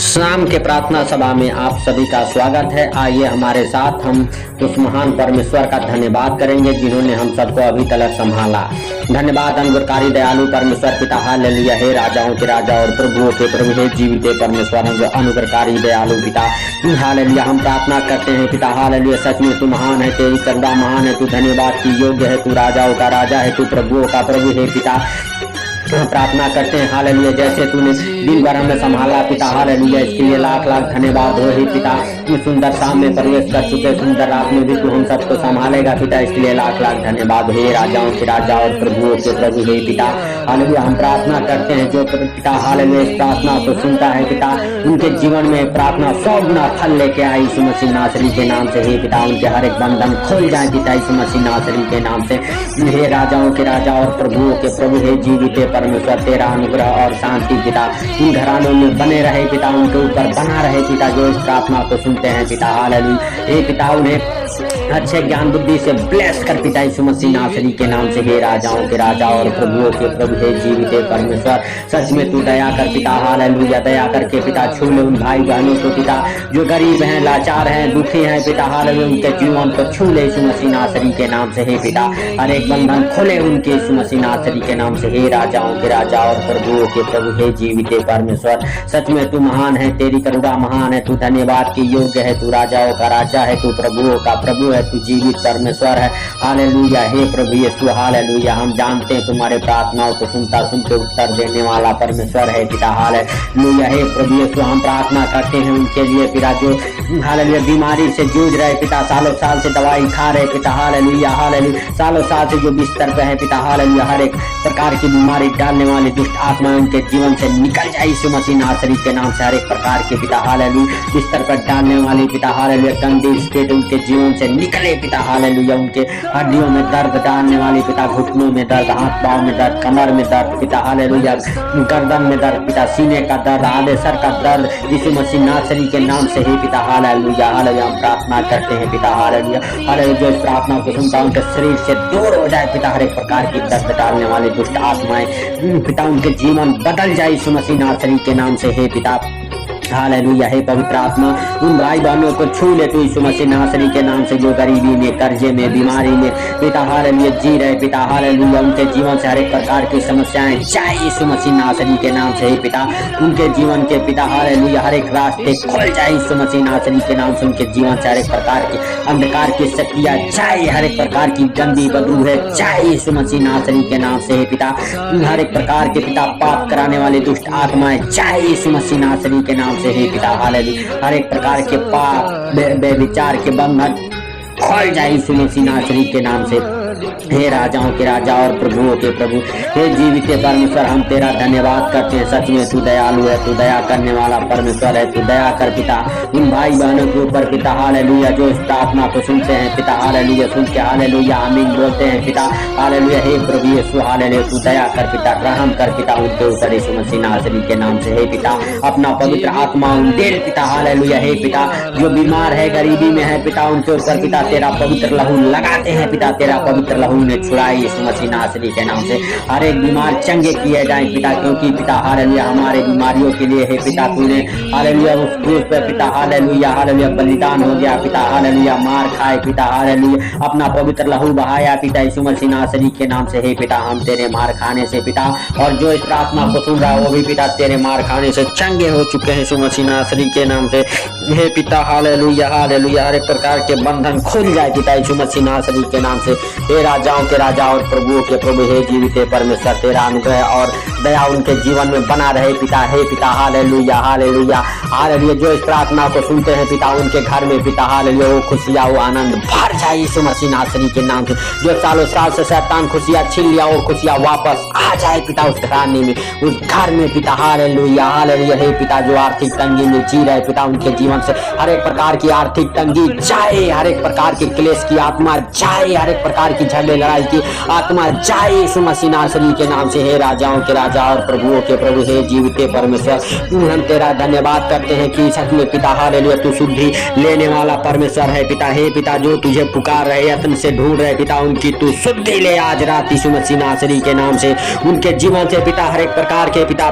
शाम के प्रार्थना सभा में आप सभी का स्वागत है। आइए हमारे साथ हम उस महान परमेश्वर का धन्यवाद करेंगे जिन्होंने हम सबको अभी तक संभाला। धन्यवाद अनुग्रहकारी दयालु परमेश्वर पिता, हालेलुया। हे राजाओं के राजा और प्रभुओं के प्रभु, हे जीवित परमेश्वर अनुग्रहकारी दयालु पिता, हालेलुया। हम प्रार्थना करते हैं पिता, हालेलुया। सच में तू महान है, तेरी करुणा महान है, तू धन्यवाद की योग्य है, तू राजाओं का राजा है, तू प्रभुओं का प्रभु है पिता। प्रार्थना करते हैं हालेलुया, जैसे तूने दिन भर हमें संभाला पिता, हालेलुया। इसके लिए लाख लाख धन्यवाद हो ही पिता। तू सुंदर शाम में प्रवेश कर चुके, सुंदर रात में भी तू हम सबको संभालेगा पिता, इसके लिए लाख लाख धन्यवाद। हे राजाओं के राजा और प्रभुओं के प्रभु हे पिता, हालेलुया। हम प्रार्थना करते हैं जो पिता, हालेलुया, इस प्रार्थना को सुनता है पिता, उनके जीवन में प्रार्थना 100 गुना फल लेके आए यीशु मसीह नासरी के नाम से। हे पिता, उनके हर एक बंधन खोल जाए पिता यीशु मसीह नासरी के नाम से। हे राजाओं के राजा और प्रभुओं के प्रभु हे जीवित परमेश्वर, तेरा अनुग्रह और शांति पिता इन घरानों में बने रहे पिता, उनके ऊपर बना रहे पिता जो इस प्रार्थना को सुनते हैं पिता, हालेलुया। हे पिता, उन्हें अच्छे ज्ञान बुद्धि से ब्लेस कर पिता यीशु मसीह नासरी के नाम से। हे राजाओं के राजा और प्रभुओं के प्रभु हे जीवित परमेश्वर, सच में तू दया कर पिता, हालेलुया। दया करके पिता छू ले उन भाई बहनों को पिता जो गरीब हैं, लाचार हैं, दुखी हैं पिता, हालेलुया। उनके जीवन को छू ले यीशु मसीह नासरी के नाम से। हे पिता, हर एक बंधन खोले उनके यीशु मसीह नासरी के नाम से। हे राजाओं के राजा और प्रभुओं के प्रभु हे जीवित परमेश्वर, सच में तू महान है, तेरी करुणा महान है, तू धन्यवाद की योग्य है, तू राजाओं का राजा है, तू प्रभुओं का प्रभु है, तू जीवित परमेश्वर है, हालेलुया। हे प्रभु यीशु, हालेलुया। हम जानते हैं तुम्हारे प्रार्थनाओं को सुनते उत्तर देने वाला परमेश्वर है पिता, हालेलुया। हे प्रभु यीशु, हम प्रार्थना करते हैं उनके लिए पिता जो हालेलुया बीमारी से जूझ रहे पिता, सालों साल से दवाई खा रहे पिता, हालेलुया, हालेलुया। सालों साल से जो बिस्तर पे है पिता, हालेलुया, हर एक प्रकार की बीमारी डालने वाली दुष्ट आत्मा उनके जीवन से निकल जाए यीशु मसीह नासरी के नाम से। हर एक प्रकार के पिता, हालेलुया, बिस्तर पर डालने वाली पिता, हालेलुया, गंदी स्पिरिट उनके जीवन से निकले पिता, हालेलुया। उनके हड्डियों में दर्द डालने वाली पिता, घुटनों में दर्द, हाथ पांव में दर्द, कमर में दर्द पिता, हालेलुया, गर्दन में दर्द पिता, सीने का दर्द, आधे सर का दर्द यीशु मसीह नासरी के नाम से ही पिता, हालेलुया, हालेलुया। हम प्रार्थना करते हैं पिता, हालेलुया, हालेलुया। जो इस प्रार्थना को सुनता उनके शरीर से दूर हो जाए पिता, हर एक प्रकार की दर्द डालने वाली दुष्ट आत्माएं पिता, उनके जीवन बदल जाए यीशु मसीह नासरी के नाम से। हे पिता, हालेलुया। हे पवित्र आत्मा, उन भाई बहनों को छू ले तू यीशु मसीह नासरी के नाम से जो गरीबी में, कर्जे में, बीमारी में पिता, हालेलुया, जी रहे पिता, हालेलुया। उनके जीवन से हर एक प्रकार की समस्याएं जाए यीशु मसीह नासरी के नाम से। हे पिता, उनके जीवन के पिता, हालेलुया, हर एक रास्ते खुल जाए यीशु मसीह नासरी के नाम से। उनके जीवन से हर एक प्रकार की अंधकार की शक्तियां जाए, हर एक प्रकार की गंदी बदबू है जाए यीशु मसीह नासरी के नाम से। हे पिता, हर एक प्रकार के पिता पाप कराने वाले दुष्ट आत्माएं जाए यीशु मसीह नासरी के नाम से। हे पिता, हालेलुया, हर एक प्रकार के पाप बेविचार के बंधन खोल जाए यीशु मसीह नासरी के नाम से। हे राजाओं के राजा और प्रभुओं के प्रभु हे जीवित परमेश्वर, हम तेरा धन्यवाद करते हैं। सच में तू दयालु है, तू दया करने वाला परमेश्वर है, तू दया कर पिता उन भाई बहनों के ऊपर पिता, हालेलुया, जो इस प्रार्थना को सुनते हैं पिता, हालेलुया, सुन के हालेलुया आमीन बोलते हैं पिता, हालेलुया। हे प्रभु यीशु, हालेलुया, तू दया कर पिता, रहम कर पिता उनके ऊपर यीशु मसीह नासरी के नाम से। हे पिता, अपना पवित्र आत्मा दे पिता, हालेलुया। हे पिता, जो बीमार है, गरीबी में है पिता, उनके ऊपर पिता तेरा पवित्र लहू लगाते हैं पिता, तेरा पवित्र लहू ने छुड़ाए यीशु मसीह नासरी के नाम से। हर एक बीमार चंगे किए जाए पिता, क्योंकि पिता, हालेलुया, हमारे बीमारियों के लिए है पिता तूने, हालेलुया, उस क्रूस पे पिता, हालेलुया, हालेलुया, बलिदान हो गया पिता, हालेलुया, मार खाए पिता, हालेलुया, अपना पवित्र लहू बहाया पिता यीशु मसीह नासरी के नाम से। हे पिता, हम तेरे मार खाने से पिता, और जो इस प्रार्थना को सुन रहा है वो भी पिता तेरे मार खाने से चंगे हो चुके हैं यीशु मसीह नासरी के नाम से। हे पिता, हालेलुया, हालेलुया, हर एक प्रकार के बंधन खुल जाए पिता यीशु मसीह नासरी के नाम से। हे राजाओं के राजा और प्रभुओं के प्रभु हे जीवित परमेश्वर, तेरा अनुग्रह और दया उनके जीवन में बना रहे पिता। हे पिता, हालेलुया, हालेलुया, हालेलुया, जो इस प्रार्थना को सुनते हैं पिता, उनके घर में पिता, हालेलुया, वो खुशियां, वो आनंद भर जाए यीशु मसीह नासरी के नाम से। जो सालों साल से शैतान खुशियां छीन लिया, वो खुशियां वापस आ जाए पिता उस घराने में, उस घर में पिता, हालेलुया, हालेलुया। हे पिता, जो आर्थिक तंगी में जी रहे पिता, उनके जीवन से हर एक प्रकार की आर्थिक तंगी जाए, हर एक प्रकार के क्लेश की आत्मा जाए, हर एक प्रकार की झगड़े लड़ाई की आत्मा जाए यीशु मसीह नासरी के नाम से। हे राजाओं के राजा और प्रभुओं के प्रभु हे जीवित परमेश्वर, हम तेरा धन्यवाद करते हैं कि सच में पिता, हालेलुया, तू शुद्धि लेने वाला परमेश्वर है पिता। हे पिता, जो तुझे पुकार रहे, यत्न से ढूंढ रहे पिता, उनकी तू शुद्धि ले आज रात यीशु मसीह नासरी के नाम से। उनके जीवन से पिता हर एक प्रकार के पिता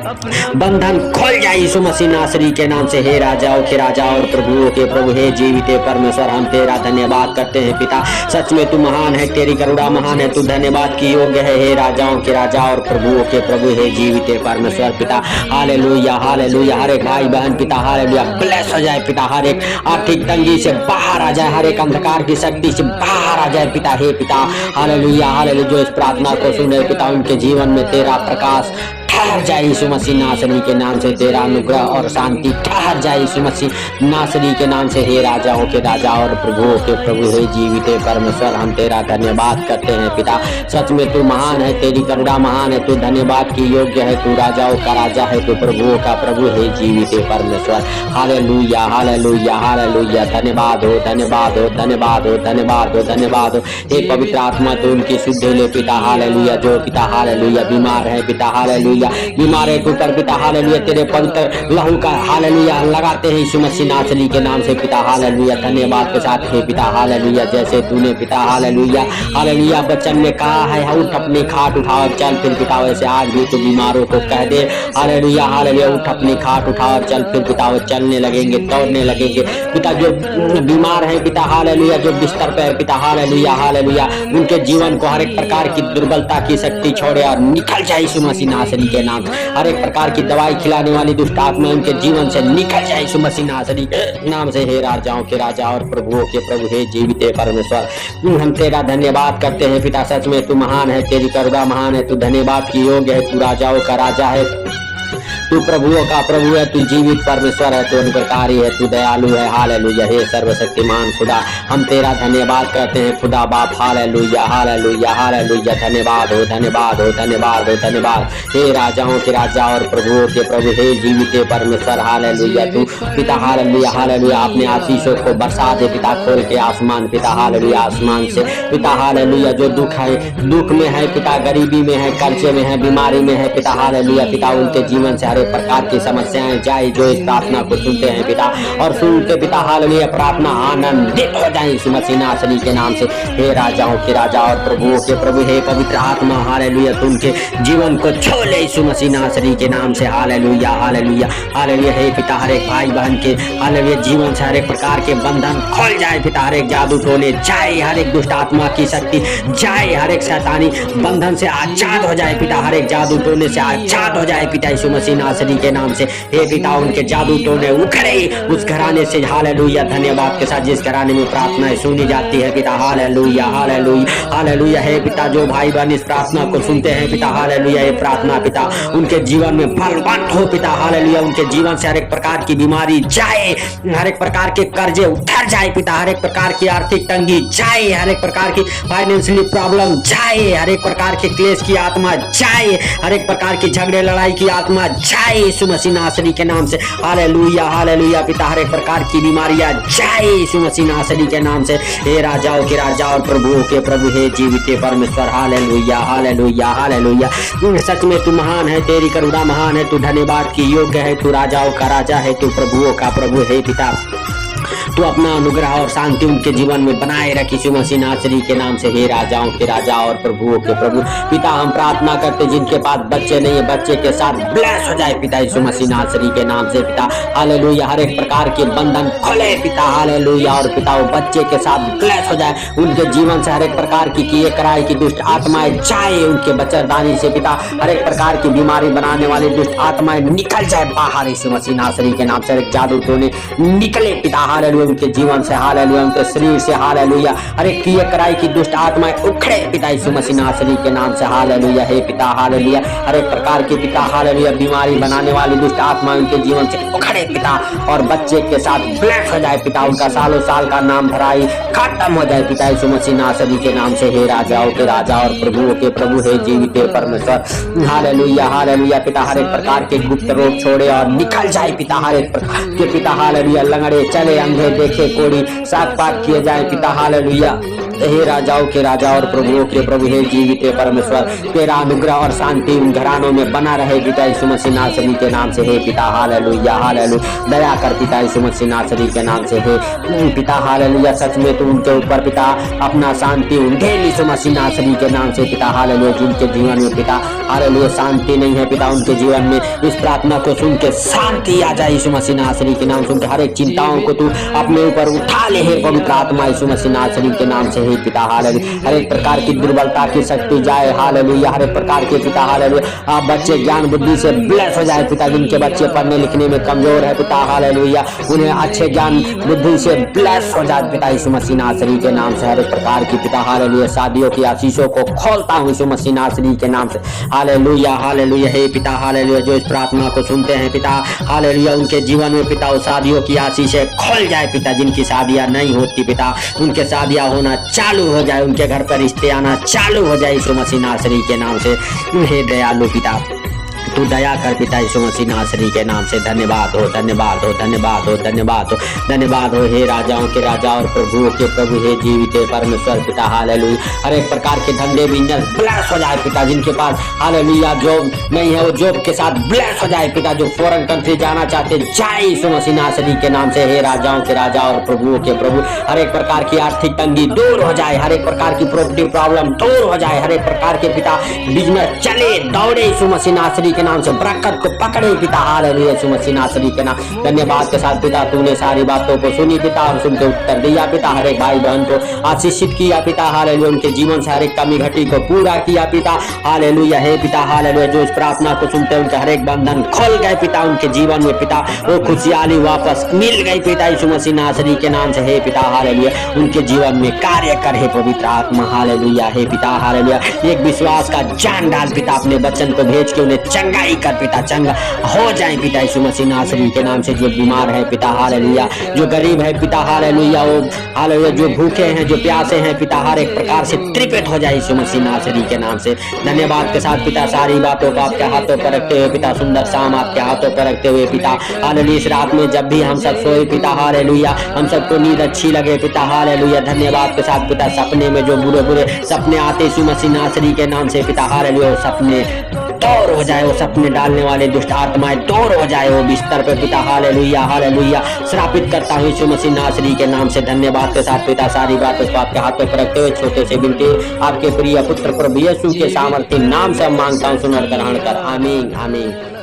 बंधन खोल जाए यीशु मसीह नासरी के नाम से। हे राजाओं के राजा और प्रभुओं के प्रभु, हे जीवित परमेश्वर, हम तेरा धन्यवाद करते हैं पिता। सच में तू महान है, तेरी करुणा महान है, तू धन्यवाद की योग्य है। हे राजाओं के राजा और प्रभुओं के प्रभु, हे जीवित परमेश्वर पिता। Hallelujah hallelujah. हर एक भाई बहन पिता हालेलुया ब्लेस हो जाए पिता। हर एक आर्थिक तंगी से बाहर आ जाए, हर एक अंधकार की शक्ति से बाहर आ जाए पिता। हे पिता हालेलुया हालेलुया। जो इस प्रार्थना को सुने पिता, उनके जीवन में तेरा प्रकाश ठहर जाए यीशु मसीह नासरी के नाम से। तेरा अनुग्रह और शांति ठहर जाए यीशु मसीह नासरी के नाम से। हे राजाओं के राजा और प्रभुओं के प्रभु, हे जीवित परमेश्वर, हम तेरा धन्यवाद करते हैं पिता। सच में तू महान है, तेरी करुणा महान है, तू धन्यवाद की योग्य है, तू राजाओं का राजा है, तू प्रभुओं का प्रभु है, जीवित परमेश्वर। Hallelujah hallelujah hallelujah. धन्यवाद हो धन्यवाद हो धन्यवाद हो धन्यवाद हो धन्यवाद हो। हे पवित्र आत्मा, तू उनकी शुद्धि ले पिता। हालेलुया। जो पिता हालेलुया बीमार है पिता, हालेलुया बीमार है ऊपर पिता, हालेलुया तेरे पवित्र लहू का हालेलुया लगाते हैं यीशु मसीह नासरी के नाम से पिता। हालेलुया धन्यवाद के साथ हे पिता। हालेलुया जैसे तूने पिता हालेलुया हालेलुया वचन में कहा है, उठ अपनी खाट उठाओ चल फिर पिता, वैसे आज भी तू बीमारों को कह दे हालेलुया हालेलुया उठ अपनी खाट उठाओ चल फिर पिता। वो चलने लगेंगे, दौड़ने लगेंगे पिता। जो बीमार है पिता हालेलुया, जो बिस्तर पे है पिता हालेलुया हालेलुया, उनके जीवन को हर एक प्रकार की दुर्बलता की शक्ति छोड़े और निकल जाए यीशु मसीह नासरी के नाम। हर एक प्रकार की दवाई खिलाने वाली दुष्ट आत्मा उनके जीवन से निकल जाए यीशु मसीह नासरी के नाम से। हे राजाओं के राजा और प्रभुओं के प्रभु, हे जीवित परमेश्वर, हम तेरा धन्यवाद करते हैं पिता। सच में तू महान है, तेरी करुणा महान है, तू धन्यवाद की योग्य है, तू राजाओं का राजा है, तू प्रभुओं का प्रभु है, तू जीवित परमेश्वर है, तू अनुग्रहकारी है, तू दयालु है। हालेलुया। हे सर्वशक्तिमान खुदा, हम तेरा धन्यवाद करते हैं खुदा बाप। Hallelujah hallelujah hallelujah. धन्यवाद हो धन्यवाद हो धन्यवाद हो धन्यवाद। हे राजाओं के राजा और प्रभुओं के प्रभु, हे जीवित परमेश्वर, हालेलुया तू पिता हालेलुया हालेलुया अपने आशीषों को बरसा दे पिता, खोल के आसमान पिता हालेलुया आसमान से पिता हालेलुया। जो दुख है, दुख में है पिता, गरीबी में है, कर्जे में है, बीमारी में है पिता हालेलुया पिता, उनके जीवन से हर एक प्रकार की समस्याएं जाए जो इस प्रार्थना को सुनते हैं पिता और सुनते पिता हालेलुया प्रार्थना आनंदित हो जाए यीशु मसीह नासरी के नाम से। हे राजाओं के राजा और प्रभुओं के प्रभु, हे पवित्र आत्मा हालेलुया तू उनके जीवन को छू ले यीशु मसीह नासरी के नाम से। Hallelujah hallelujah hallelujah. हे पिता हर एक भाई बहन के हालेलुया जीवन से हर एक प्रकार के बंधन खोल जाए पिता, हर एक जादू टोने जाए, हर एक दुष्ट आत्मा की शक्ति जाए, हर एक शैतानी बंधन से आजाद हो जाए पिता, हर एक जादू टोने से आजाद हो जाए पिता यीशु मसीह नासरी के नाम से। हे पिता उनके जादू टोने उखड़े उस घराने से हालेलुया। धन्यवाद के साथ जिस घराने में प्रार्थनाएं सुनी जाती है पिता हालेलुया हालेलुया हालेलुया। हे पिता जो भाई बहन इस प्रार्थना को सुनते हैं पिता हालेलुया, ये प्रार्थना पिता उनके जीवन में फलवंत हो पिता हालेलुया, उनके जीवन से हर एक प्रकार की बीमारी जाए, हर एक प्रकार के कर्जे उतर जाए पिता, हर एक प्रकार की आर्थिक तंगी जाए, हर एक प्रकार की फाइनेंशियली प्रॉब्लम जाए, हर एक प्रकार के क्लेश की आत्मा जाए, हर एक प्रकार की झगड़े लड़ाई की आत्मा जाए यीशु मसीह नासरी के नाम से। हालेलुया हालेलुया पिता हर एक प्रकार की बीमारियां जाए यीशु मसीह नासरी के नाम से। हे राजाओं के राजा और प्रभुओं के प्रभु, हे जीवित परमेश्वर, हालेलुया हालेलुया हालेलुया। सच में तू महान है, तेरी करुणा महान है, तू धन्यवाद की योग्य है, तू राजाओं का राजा है, तू प्रभुओं का प्रभु है पिता। तू अपना अनुग्रह और शांति उनके जीवन में बनाए रख यीशु मसीह नासरी के नाम से। हे राजाओं के राजा और प्रभुओं के प्रभु पिता हम प्रार्थना करते जिनके पास बच्चे नहीं है, बच्चे के साथ ब्लेस हो जाए पिता यीशु मसीह नासरी के नाम से पिता हालेलुया। हर एक प्रकार के बंधन खोले पिता हालेलुया और पिता वो बच्चे के साथ ब्लेस हो जाए, उनके जीवन से हर एक प्रकार की किए कराए की दुष्ट आत्माएं जाए, उनके बच्चेदानी से पिता हर एक प्रकार की बीमारी बनाने वाली दुष्ट आत्माएं निकल जाए बाहर यीशु मसीह नासरी के नाम से। हर एक जादू टोने निकले पिता हालेलुया उनके जीवन से हालेलुया, उनके शरीर से हालेलुया। हर एक किए कराई की दुष्ट आत्माएं उखड़े पिता यीशु मसीह नासरी के नाम से हालेलुया। हे पिता हालेलुया हर एक प्रकार की पिता हालेलुया बीमारी बनाने वाली दुष्ट आत्मा उनके जीवन से उखड़े पिता और बच्चे के साथ ब्लेस हो जाए पिता, उनका सालों साल का नाम धराई खत्म हो जाए पिता यीशु मसीह नासरी के नाम से। हे राजाओं के राजा और प्रभुओं के प्रभु, हे जीवित परमेश्वर, हालेलुया हालेलुया पिता हर एक प्रकार के गुप्त रोग छोड़े और निकल जाए पिता, हर एक प्रकार के पिता हालेलुया लंगड़े चले, अंधे देखे, कोड़ी सात पात किए जाए पिता हालेलुया। हे राजाओं के राजा और प्रभुओं के प्रभु, हे जीवित परमेश्वर, तेरा अनुग्रह और शांति उन घरानों में बना रहे पिता यीशु मसीह नासरी के नाम से। हे पिता हालेलुया हालेलुया, दया कर पिता यीशु मसीह नासरी के नाम से। हे पिता हालेलुया, सच में तू उनके ऊपर पिता अपना शांति उनके यीशु मसीह नासरी के नाम से पिता हालेलुया। जिनके जीवन में पिता हालेलुया शांति नहीं है पिता, उनके जीवन में इस प्रार्थना को सुन के शांति आ जाए यीशु मसीह नासरी के नाम से। उनके हर एक चिंताओं को तू अपने ऊपर उठा ले हे पवित्र आत्मा यीशु मसीह नासरी के नाम से। हे पिता हालेलुया, हर एक प्रकार की दुर्बलता की शक्ति जाए हालेलुया। हर एक प्रकार के पिता हालेलुया आप बच्चे ज्ञान बुद्धि से ब्लेस हो जाए पिता। जिनके बच्चे पढ़ने लिखने में कमजोर है पिता हालेलुया, उन्हें अच्छे ज्ञान बुद्धि से ब्लेस हो जाए पिता यीशु मसीह नासरी के नाम से। हर एक प्रकार की पिता हालेलुया शादियों की आशीषों को खोलता हूँ यीशु मसीह नासरी के नाम से। हालेलुया हालेलुया, हे पिता हालेलुया, जो इस प्रार्थना को सुनते हैं पिता हालेलुया, उनके जीवन में पिता उस शादियों की आशीषें खोल जाए पिता। जिनकी शादियां नहीं होती पिता, उनके शादियां होना चालू हो जाए, उनके घर पर रिश्ते आना चालू हो जाए यीशु मसीह नासरी के नाम से। हे दयालु पिता, तू दया कर पिता यीशु मसीह नासरी के नाम से। धन्यवाद हो धन्यवाद हो धन्यवाद हो धन्यवाद हो धन्यवाद हो, हे राजाओं के राजा और प्रभुओं के प्रभु, हे जीवित परमेश्वर पिता हालेलुया। हर एक प्रकार के धंधे बिजनेस ब्लेस हो जाए पिता। जिनके पास हालेलुया जॉब नहीं है वो जॉब के साथ ब्लेस हो जाए पिता। जो फॉरेन कंट्री जाना चाहते जाए यीशु मसीह नासरी के नाम से। हे राजाओं के राजा और प्रभुओं के प्रभु, हर एक प्रकार की आर्थिक तंगी दूर हो जाए, हर एक प्रकार की प्रॉपर्टी प्रॉब्लम दूर हो जाए, हर एक प्रकार के पिता बिजनेस चले दौड़े यीशु मसीह नासरी के नाम से। बरकत को पकड़े पिता हालेलुया यीशु मसीह नासरी के नाम। धन्यवाद के साथ पिता, तूने सारी बातों को सुनी पिता और सुन के उत्तर दिया पिता। हर एक भाई बहन को आशीषित किया पिता हालेलुया, उनके जीवन से हर एक कमी घटी को पूरा किया पिता हालेलुया। हे पिता हालेलुया, जो इस प्रार्थना को सुनते हैं उनके हर एक बंधन खोल गए पिता। उनके जीवन में पिता वो खुशहाली वापस मिल गई पिता यीशु मसीह नासरी के नाम से। हे पिता हालेलुया, उनके जीवन में कार्य कर हे पवित्र आत्मा हालेलुया। हे पिता हालेलुया, एक विश्वास का जान डाल पिता, अपने वचन को भेज के उन्हें चंगाई कर पिता, चंगा हो जाए पिता यीशु मसीह नासरी के नाम से। जो बीमार है पिता हालेलुया, जो गरीब है पिता हालेलुया, वो हालेलुया जो भूखे हैं जो प्यासे हैं पिता, हर एक प्रकार से तृप्त हो जाए यीशु मसीह नासरी के नाम से। धन्यवाद के साथ पिता, सारी बातों को आपके हाथों पर रखते हुए पिता, सुंदर शाम आपके हाथों पर रखते हुए पिता हालेलुया, इस रात में जब भी हम सब सोए पिता हालेलुया, हम सबको नींद अच्छी लगे पिता हालेलुया। धन्यवाद के साथ पिता, सपने में जो बुरे बुरे सपने आते यीशु मसीह नासरी के नाम से पिता हालेलुया, सपने दूर हो जाए, वो सपने डालने वाले दुष्ट आत्माएं दूर हो जाए वो बिस्तर पे पिता हालेलुया हालेलुया। श्रापित करता हूँ यीशु मसीह नासरी के नाम से। धन्यवाद के साथ पिता, सारी बातों को आपके हाथों पर रखते हुए छोटे से बिनती आपके प्रिय पुत्र प्रभु यीशु के सामर्थ्य नाम से मांगता हूँ, सुनकर ग्रहण कर, आमीन आमीन।